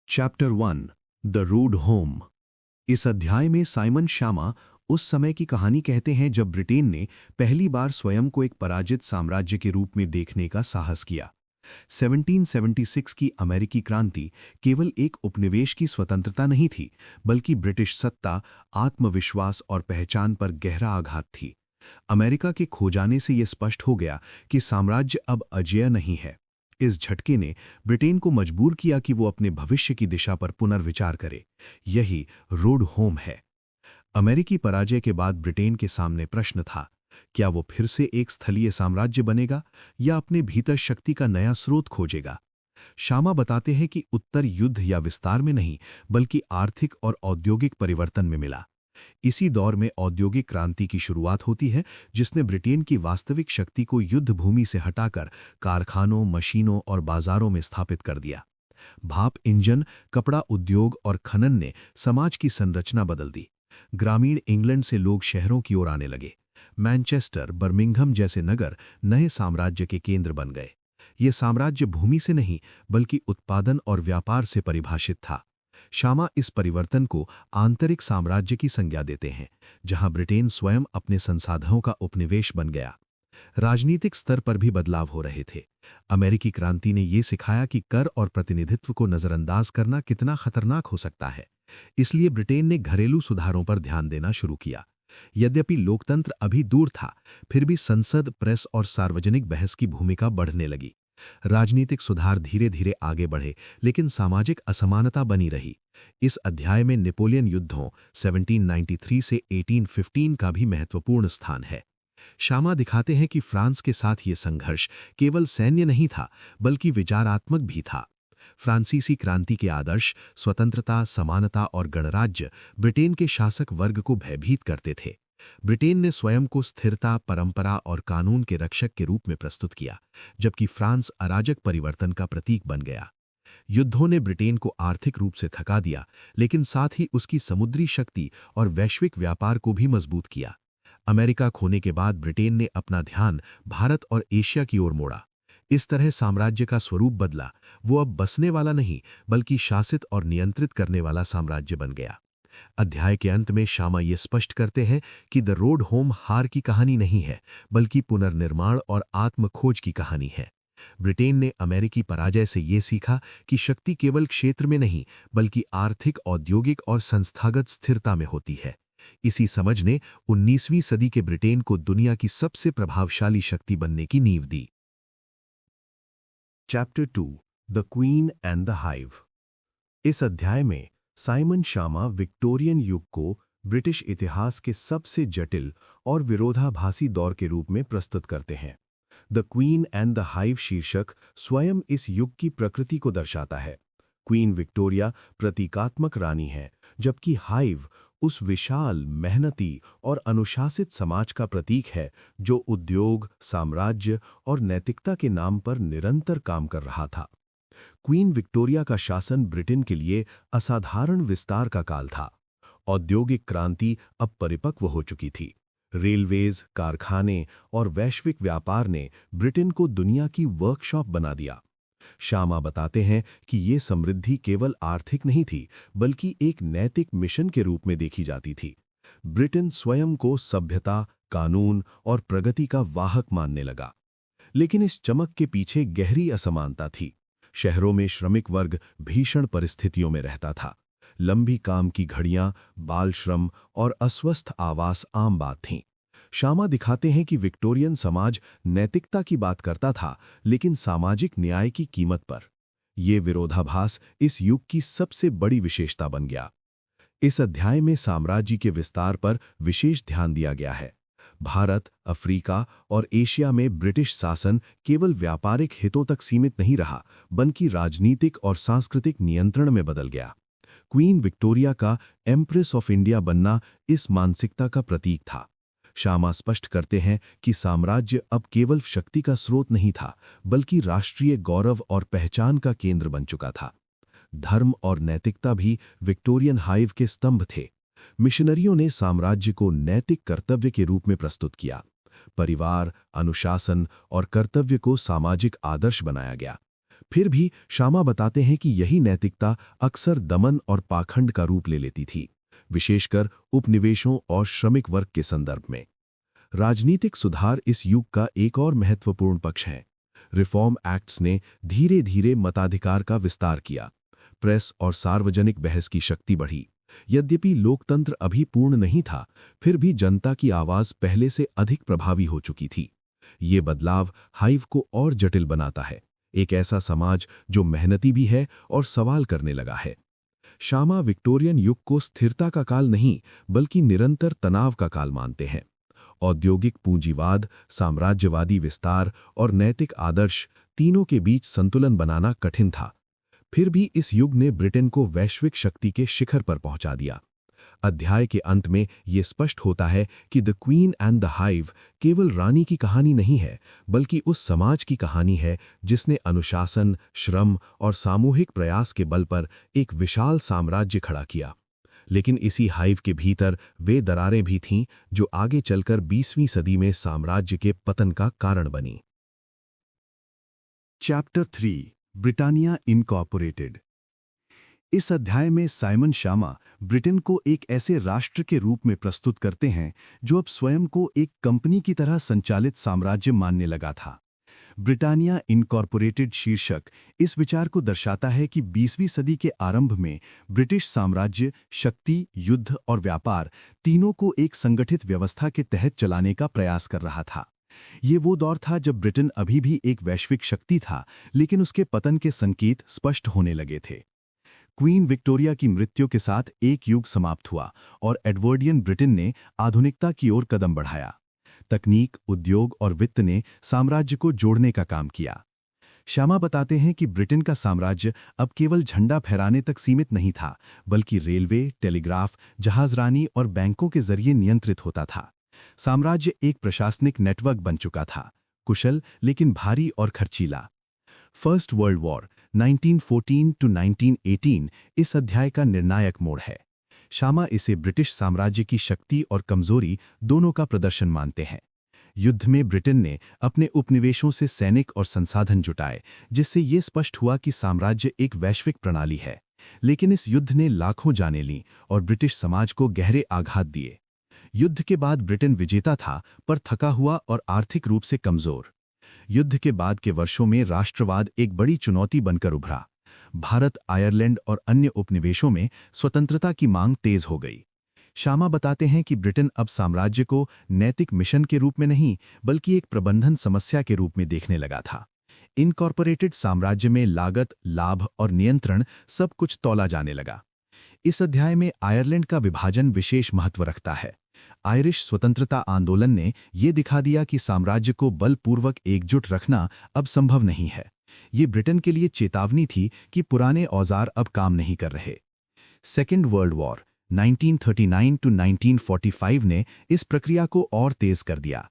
Chapter 1 the rude home. इस अध्याय में साइमन शामा उस समय की कहानी कहते हैं जब ब्रिटेन ने पहली बार स्वयं को एक पराजित साम्राज्य के रूप में देखने का साहस किया। 1776 की अमेरिकी क्रांति केवल एक उपनिवेश की स्वतंत्रता नहीं थी, बल्कि ब्रिटिश सत्ता, आत्मविश्वास और पहचान पर गहरा आघात थी। अमेरिका के खो जाने से यह स्पष्ट हो गया कि साम्राज्य अब अजेय नहीं है। इस झटके ने ब्रिटेन को मजबूर किया कि वो अपने भविष्य की दिशा पर पुनर्विचार करे। यही रूड होम है। अमेरिकी पराजय के बाद ब्रिटेन के सामने प्रश्न था, क्या वो फिर से एक स्थलीय साम्राज्य बनेगा या अपने भीतर शक्ति का नया स्रोत खोजेगा? शामा बताते हैं कि उत्तर युद्ध या विस्तार में नहीं, बल्कि आर्थिक और औद्योगिक परिवर्तन में मिला। इसी दौर में औद्योगिक क्रांति की शुरुआत होती है, जिसने ब्रिटेन की वास्तविक शक्ति को युद्ध भूमि से हटाकर कारखानों, मशीनों और बाजारों में स्थापित कर दिया। भाप इंजन, कपड़ा उद्योग और खनन ने समाज की संरचना बदल दी। ग्रामीण इंग्लैंड से लोग शहरों की ओर आने लगे। मैनचेस्टर, बर्मिंघम जैसे नगर नए साम्राज्य के केंद्र बन गए। ये साम्राज्य भूमि से नहीं, बल्कि उत्पादन और व्यापार से परिभाषित था। शामा इस परिवर्तन को आंतरिक साम्राज्य की संज्ञा देते हैं, जहां ब्रिटेन स्वयं अपने संसाधनों का उपनिवेश बन गया। राजनीतिक स्तर पर भी बदलाव हो रहे थे। अमेरिकी क्रांति ने यह सिखाया कि कर और प्रतिनिधित्व को नजरअंदाज करना कितना खतरनाक हो सकता है। इसलिए ब्रिटेन ने घरेलू सुधारों पर ध्यान देना शुरू किया। यद्यपि लोकतंत्र अभी दूर था, फिर भी संसद, प्रेस और सार्वजनिक बहस की भूमिका बढ़ने लगी। राजनीतिक सुधार धीरे धीरे आगे बढ़े, लेकिन सामाजिक असमानता बनी रही। इस अध्याय में नेपोलियन युद्धों 1793 से 1815 का भी महत्वपूर्ण स्थान है। शामा दिखाते हैं कि फ्रांस के साथ ये संघर्ष केवल सैन्य नहीं था, बल्कि विचारात्मक भी था। फ्रांसीसी क्रांति के आदर्श, स्वतंत्रता, समानता और गणराज्य ब्रिटेन के शासक वर्ग को भयभीत करते थे। ब्रिटेन ने स्वयं को स्थिरता, परंपरा और कानून के रक्षक के रूप में प्रस्तुत किया, जबकि फ्रांस अराजक परिवर्तन का प्रतीक बन गया। युद्धों ने ब्रिटेन को आर्थिक रूप से थका दिया, लेकिन साथ ही उसकी समुद्री शक्ति और वैश्विक व्यापार को भी मजबूत किया। अमेरिका खोने के बाद ब्रिटेन ने अपना ध्यान भारत और एशिया की ओर मोड़ा। इस तरह साम्राज्य का स्वरूप बदला। वो अब बसने वाला नहीं, बल्कि शासित और नियंत्रित करने वाला साम्राज्य बन गया। अध्याय के अंत में शामा ये स्पष्ट करते हैं कि द रोड होम हार की कहानी नहीं है, बल्कि पुनर्निर्माण और आत्मखोज की कहानी है। ब्रिटेन ने अमेरिकी पराजय से ये सीखा कि शक्ति केवल क्षेत्र में नहीं, बल्कि आर्थिक, औद्योगिक और संस्थागत स्थिरता में होती है। इसी समझ ने 19वीं सदी के ब्रिटेन को दुनिया की सबसे प्रभावशाली शक्ति बनने की नींव दी। Chapter 2 the queen and the hive. इस अध्याय में साइमन शामा विक्टोरियन युग को ब्रिटिश इतिहास के सबसे जटिल और विरोधाभासी दौर के रूप में प्रस्तुत करते हैं। The queen and the hive शीर्षक स्वयं इस युग की प्रकृति को दर्शाता है। क्वीन विक्टोरिया प्रतीकात्मक रानी है, जबकि हाइव उस विशाल, मेहनती और अनुशासित समाज का प्रतीक है जो उद्योग, साम्राज्य और नैतिकता के नाम पर निरंतर काम कर रहा था। क्वीन विक्टोरिया का शासन ब्रिटेन के लिए असाधारण विस्तार का काल था। औद्योगिक क्रांति अब परिपक्व हो चुकी थी। रेलवेज, कारखाने और वैश्विक व्यापार ने ब्रिटेन को दुनिया की वर्कशॉप बना दिया। शामा बताते हैं कि ये समृद्धि केवल आर्थिक नहीं थी, बल्कि एक नैतिक मिशन के रूप में देखी जाती थी। ब्रिटेन स्वयं को सभ्यता, कानून और प्रगति का वाहक मानने लगा। लेकिन इस चमक के पीछे गहरी असमानता थी। शहरों में श्रमिक वर्ग भीषण परिस्थितियों में रहता था। लंबी काम की घड़ियां, बाल श्रम और अस्वस्थ आवास आम बात थीं। शामा दिखाते हैं कि विक्टोरियन समाज नैतिकता की बात करता था, लेकिन सामाजिक न्याय की कीमत पर। ये विरोधाभास इस युग की सबसे बड़ी विशेषता बन गया। इस अध्याय में साम्राज्य के विस्तार पर विशेष ध्यान दिया गया है। भारत, अफ्रीका और एशिया में ब्रिटिश शासन केवल व्यापारिक हितों तक सीमित नहीं रहा, बल्कि राजनीतिक और सांस्कृतिक नियंत्रण में बदल गया। क्वीन विक्टोरिया का एम्प्रेस ऑफ इंडिया बनना इस मानसिकता का प्रतीक था। शामा स्पष्ट करते हैं कि साम्राज्य अब केवल शक्ति का स्रोत नहीं था, बल्कि राष्ट्रीय गौरव और पहचान का केंद्र बन चुका था। धर्म और नैतिकता भी विक्टोरियन हाइव के स्तंभ थे। मिशनरियों ने साम्राज्य को नैतिक कर्तव्य के रूप में प्रस्तुत किया। परिवार, अनुशासन और कर्तव्य को सामाजिक आदर्श बनाया गया। फिर भी श्यामा बताते हैं कि यही नैतिकता अक्सर दमन और पाखंड का रूप ले लेती थी, विशेषकर उपनिवेशों और श्रमिक वर्ग के संदर्भ में। राजनीतिक सुधार इस युग का एक और महत्वपूर्ण पक्ष है। रिफॉर्म एक्ट्स ने धीरे धीरे मताधिकार का विस्तार किया। प्रेस और सार्वजनिक बहस की शक्ति बढ़ी। यद्यपि लोकतंत्र अभी पूर्ण नहीं था, फिर भी जनता की आवाज पहले से अधिक प्रभावी हो चुकी थी। ये बदलाव हाइव को और जटिल बनाता है, एक ऐसा समाज जो मेहनती भी है और सवाल करने लगा है। श्यामा विक्टोरियन युग को स्थिरता का काल नहीं, बल्कि निरंतर तनाव का काल मानते हैं। औद्योगिक पूंजीवाद, साम्राज्यवादी विस्तार और नैतिक आदर्श तीनों के बीच संतुलन बनाना कठिन था। फिर भी इस युग ने ब्रिटेन को वैश्विक शक्ति के शिखर पर पहुंचा दिया। अध्याय के अंत में ये स्पष्ट होता है कि the queen and the hive केवल रानी की कहानी नहीं है, बल्कि उस समाज की कहानी है जिसने अनुशासन, श्रम और सामूहिक प्रयास के बल पर एक विशाल साम्राज्य खड़ा किया। लेकिन इसी हाइव के भीतर वे दरारें भी थीं जो आगे चलकर 20वीं सदी में साम्राज्य के पतन का कारण बनी। Chapter 3 Britannia incorporated. इस अध्याय में साइमन श्यामा ब्रिटेन को एक ऐसे राष्ट्र के रूप में प्रस्तुत करते हैं जो अब स्वयं को एक कंपनी की तरह संचालित साम्राज्य मानने लगा था। ब्रिटानिया इनकॉर्पोरेटेड शीर्षक इस विचार को दर्शाता है कि 20वीं सदी के आरंभ में ब्रिटिश साम्राज्य शक्ति, युद्ध और व्यापार तीनों को एक संगठित व्यवस्था के तहत चलाने का प्रयास कर रहा था। ये वो दौर था जब ब्रिटेन अभी भी एक वैश्विक शक्ति था, लेकिन उसके पतन के संकेत स्पष्ट होने लगे थे। क्वीन विक्टोरिया की मृत्यु के साथ एक युग समाप्त हुआ और एडवर्डियन ब्रिटेन ने आधुनिकता की ओर कदम बढ़ाया। तकनीक, उद्योग और वित्त ने साम्राज्य को जोड़ने का काम किया। श्यामा बताते हैं कि ब्रिटेन का साम्राज्य अब केवल झंडा फहराने तक सीमित नहीं था, बल्कि रेलवे, टेलीग्राफ, जहाजरानी और बैंकों के जरिए नियंत्रित होता था। साम्राज्य एक प्रशासनिक नेटवर्क बन चुका था, कुशल लेकिन भारी और खर्चीला। फर्स्ट वर्ल्ड वॉर 1914 टू 1918 इस अध्याय का निर्णायक मोड़ है। श्यामा इसे ब्रिटिश साम्राज्य की शक्ति और कमजोरी दोनों का प्रदर्शन मानते हैं। युद्ध में ब्रिटेन ने अपने उपनिवेशों से सैनिक और संसाधन जुटाए, जिससे ये स्पष्ट हुआ कि साम्राज्य एक वैश्विक प्रणाली है। लेकिन इस युद्ध ने लाखों जानें लीं और ब्रिटिश समाज को गहरे आघात दिए। युद्ध के बाद ब्रिटेन विजेता था, पर थका हुआ और आर्थिक रूप से कमजोर। युद्ध के बाद के वर्षों में राष्ट्रवाद एक बड़ी चुनौती बनकर उभरा। भारत, आयरलैंड और अन्य उपनिवेशों में स्वतंत्रता की मांग तेज हो गई। श्यामा बताते हैं कि ब्रिटेन अब साम्राज्य को नैतिक मिशन के रूप में नहीं, बल्कि एक प्रबंधन समस्या के रूप में देखने लगा था। इनकॉर्पोरेटेड साम्राज्य में लागत, लाभ और नियंत्रण सब कुछ तौला जाने लगा। इस अध्याय में आयरलैंड का विभाजन विशेष महत्व रखता है। आयरिश स्वतंत्रता आंदोलन ने यह दिखा दिया कि साम्राज्य को बलपूर्वक एकजुट रखना अब संभव नहीं है। ये ब्रिटेन के लिए चेतावनी थी कि पुराने औजार अब काम नहीं कर रहे। सेकेंड वर्ल्ड वॉर 1939 टू 1945 ने इस प्रक्रिया को और तेज कर दिया।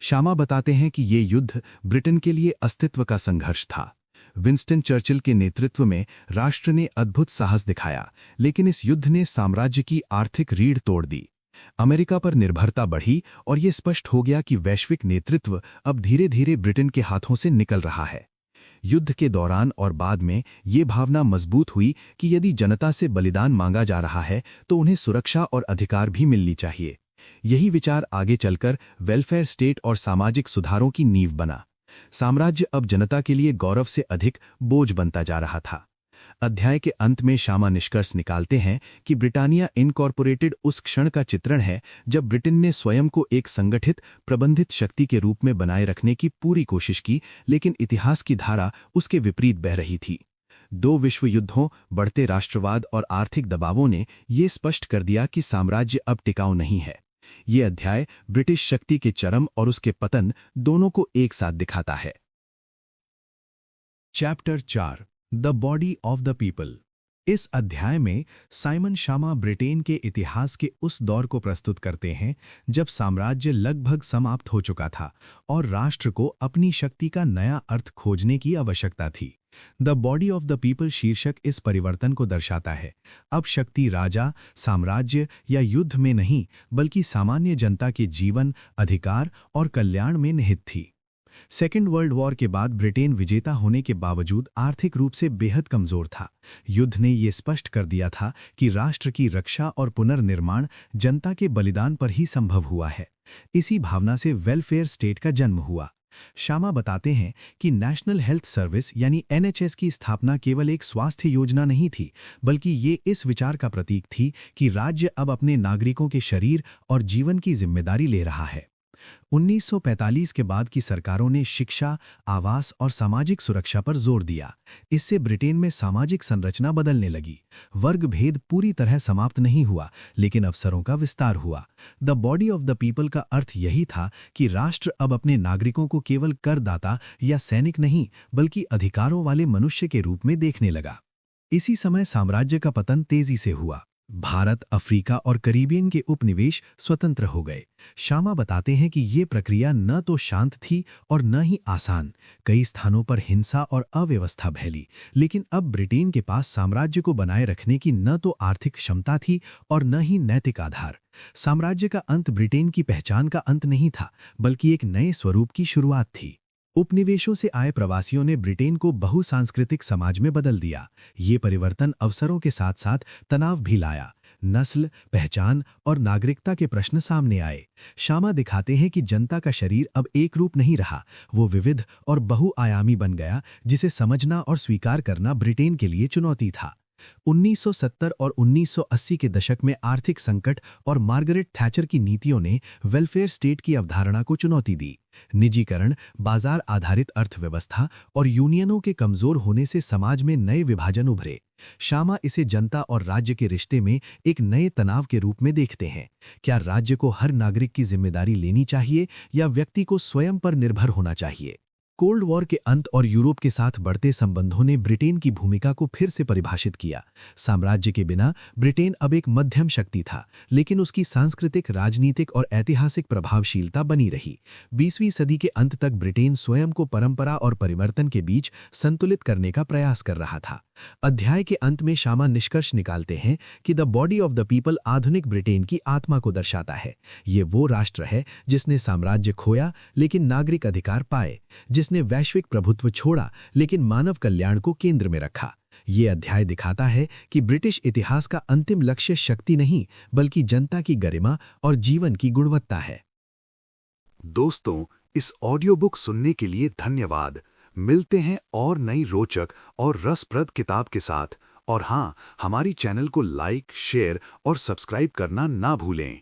श्यामा बताते हैं कि ये युद्ध ब्रिटेन के लिए अस्तित्व का संघर्ष था। विंस्टन चर्चिल के नेतृत्व में राष्ट्र ने अद्भुत साहस दिखाया, लेकिन इस युद्ध ने साम्राज्य की आर्थिक रीढ़ तोड़ दी। अमेरिका पर निर्भरता बढ़ी और ये स्पष्ट हो गया कि वैश्विक नेतृत्व अब धीरे धीरे ब्रिटेन के हाथों से निकल रहा है। युद्ध के दौरान और बाद में ये भावना मजबूत हुई कि यदि जनता से बलिदान मांगा जा रहा है तो उन्हें सुरक्षा और अधिकार भी मिलनी चाहिए। यही विचार आगे चलकर वेलफेयर स्टेट और सामाजिक सुधारों की नींव बना। साम्राज्य अब जनता के लिए गौरव से अधिक बोझ बनता जा रहा था। अध्याय के अंत में श्यामा निष्कर्ष निकालते हैं कि ब्रिटानिया इनकॉर्पोरेटेड उस क्षण का चित्रण है जब ब्रिटेन ने स्वयं को एक संगठित, प्रबंधित शक्ति के रूप में बनाए रखने की पूरी कोशिश की, लेकिन इतिहास की धारा उसके विपरीत बह रही थी। 2 विश्व युद्धों, बढ़ते राष्ट्रवाद और आर्थिक दबावों ने ये स्पष्ट कर दिया कि साम्राज्य अब टिकाऊ नहीं है। ये अध्याय ब्रिटिश शक्ति के चरम और उसके पतन दोनों को एक साथ दिखाता है। Chapter 4 the body of the people. इस अध्याय में साइमन श्यामा ब्रिटेन के इतिहास के उस दौर को प्रस्तुत करते हैं जब साम्राज्य लगभग समाप्त हो चुका था और राष्ट्र को अपनी शक्ति का नया अर्थ खोजने की आवश्यकता थी। The body of the people शीर्षक इस परिवर्तन को दर्शाता है। अब शक्ति राजा, साम्राज्य या युद्ध में नहीं, बल्कि सामान्य जनता के जीवन, अधिकार और कल्याण में निहित थी। सेकेंड वर्ल्ड वॉर के बाद ब्रिटेन विजेता होने के बावजूद आर्थिक रूप से बेहद कमजोर था। युद्ध ने ये स्पष्ट कर दिया था कि राष्ट्र की रक्षा और पुनर्निर्माण जनता के बलिदान पर ही संभव हुआ है। इसी भावना से वेलफेयर स्टेट का जन्म हुआ। शामा बताते हैं कि नेशनल हेल्थ सर्विस यानी NHS की स्थापना केवल एक स्वास्थ्य योजना नहीं थी, बल्कि ये इस विचार का प्रतीक थी कि राज्य अब अपने नागरिकों के शरीर और जीवन की जिम्मेदारी ले रहा है। 1945 के बाद की सरकारों ने शिक्षा, आवास और सामाजिक सुरक्षा पर जोर दिया। इससे ब्रिटेन में सामाजिक संरचना बदलने लगी। वर्ग भेद पूरी तरह समाप्त नहीं हुआ, लेकिन अवसरों का विस्तार हुआ। The body of the people का अर्थ यही था कि राष्ट्र अब अपने नागरिकों को केवल करदाता या सैनिक नहीं, बल्कि अधिकारों वाले मनुष्य के रूप में देखने लगा। इसी समय साम्राज्य का पतन तेजी से हुआ। भारत, अफ्रीका और करीबियन के उपनिवेश स्वतंत्र हो गए। शामा बताते हैं कि ये प्रक्रिया न तो शांत थी और न ही आसान। कई स्थानों पर हिंसा और अव्यवस्था फैली, लेकिन अब ब्रिटेन के पास साम्राज्य को बनाए रखने की न तो आर्थिक क्षमता थी और न ही नैतिक आधार। साम्राज्य का अंत ब्रिटेन की पहचान का अंत नहीं था, बल्कि एक नए स्वरूप की शुरुआत थी। उपनिवेशों से आए प्रवासियों ने ब्रिटेन को बहुसांस्कृतिक समाज में बदल दिया। ये परिवर्तन अवसरों के साथ साथ तनाव भी लाया। नस्ल, पहचान और नागरिकता के प्रश्न सामने आए। शामा दिखाते हैं कि जनता का शरीर अब एक रूप नहीं रहा, वो विविध और बहुआयामी बन गया, जिसे समझना और स्वीकार करना ब्रिटेन के लिए चुनौती था। 1970 और 1980 के दशक में आर्थिक संकट और मार्गरेट थैचर की नीतियों ने वेलफेयर स्टेट की अवधारणा को चुनौती दी। निजीकरण, बाजार आधारित अर्थव्यवस्था और यूनियनों के कमजोर होने से समाज में नए विभाजन उभरे। शामा इसे जनता और राज्य के रिश्ते में एक नए तनाव के रूप में देखते हैं। क्या राज्य को हर नागरिक की जिम्मेदारी लेनी चाहिए या व्यक्ति को स्वयं पर निर्भर होना चाहिए? कोल्ड वॉर के अंत और यूरोप के साथ बढ़ते संबंधों ने ब्रिटेन की भूमिका को फिर से परिभाषित किया। साम्राज्य के बिना ब्रिटेन अब एक मध्यम शक्ति था, लेकिन उसकी सांस्कृतिक, राजनीतिक और ऐतिहासिक प्रभावशीलता बनी रही। 20वीं सदी के अंत तक ब्रिटेन स्वयं को परंपरा और परिवर्तन के बीच संतुलित करने का प्रयास कर रहा था। अध्याय के अंत में शामा निष्कर्ष निकालते हैं कि the body of the people आधुनिक ब्रिटेन की आत्मा को दर्शाता है। ये वो राष्ट्र है जिसने साम्राज्य खोया लेकिन नागरिक अधिकार पाए, जिसने वैश्विक प्रभुत्व छोड़ा लेकिन मानव कल्याण को केंद्र में रखा। ये अध्याय दिखाता है कि ब्रिटिश इतिहास का अंतिम लक्ष्य शक्ति नहीं, बल्कि जनता की गरिमा और जीवन की गुणवत्ता है। दोस्तों, इस ऑडियो बुक सुनने के लिए धन्यवाद। मिलते हैं और नई रोचक और रसप्रद किताब के साथ। और हाँ, हमारी चैनल को लाइक, शेयर और सब्सक्राइब करना ना भूलें।